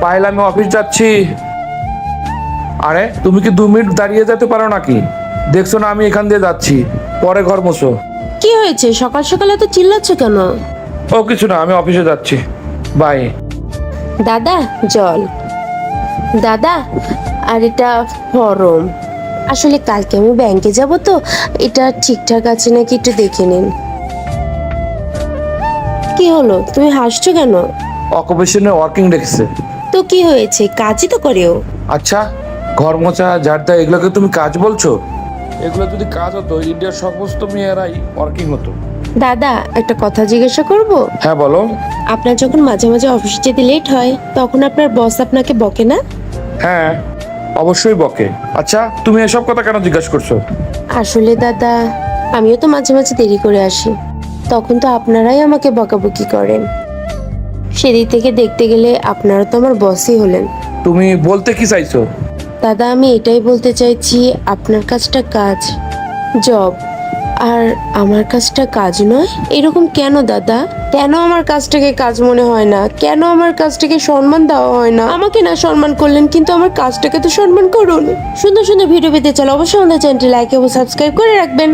পায়েল আমি অফিস যাচ্ছি। আরে তুমি কি 2 মিনিট দাঁড়িয়ে যেতে পারো নাকি? দেখছো না আমি এখান দিয়ে যাচ্ছি, পরে ঘর মোছো। কি হয়েছে, সকাল সকালে তো চিল্লাচ্ছ কেন? ও কিছু না, আমি অফিসে যাচ্ছি, বাই। দাদা জল। দাদা, আর এটা ফর্ম। আসলে কালকে আমি ব্যাংকে যাব, তো এটা ঠিকঠাক আছে নাকি একটু দেখে নিন। কি হলো, তুমি হাসছো কেন? অকুপেশনে ওয়ার্কিং রেখেছে। তো কি হয়েছে, কাজই তো করেও। আচ্ছা, ঘর মোছা, ঝাড় দেওয়া, এগুলোকে তুমি কাজ বলছো? এগুলো যদি কাজ হতো ইন্ডিয়ার সমস্ত মেয়েরাই ওয়ার্কিং হতো। দাদা, একটা কথা জিজ্ঞাসা করব? হ্যাঁ বলো। আপনার যখন মাঝে মাঝে অফিসে যেতে লেট হয়, তখন আপনার বস আপনাকে বকে না? হ্যাঁ, অবশ্যই বকে। আচ্ছা, তুমি এসব কথা কেন জিজ্ঞাসা করছো? আসলে দাদা, আমিও তো মাঝে মাঝে দেরি করে আসি, তখন তো আপনারাই আমাকে বকাবকি করেন। সেদিক থেকে দেখতে গেলে আপনারা তো আমার বসই হলেন। তুমি বলতে কি চাইছো? দাদা, আমি এটাই বলতে চাইছি, আপনার কাজটা কাজ, জব, আর আমার কাজটা কাজ নয়। এরকম কেন দাদা? কেন আমার কাজটাকে কাজ মনে হয় না? কেন আমার কাজটাকে সম্মান দেওয়া হয় না? আমাকে না সম্মান করলেন, কিন্তু আমার কাজটাকে তো সম্মান করুন। সুন্দর সুন্দর ভিডিও পেতে চাইলে অবশ্যই আমাদের চ্যানেলটি লাইক এবং সাবস্ক্রাইব করে রাখবেন।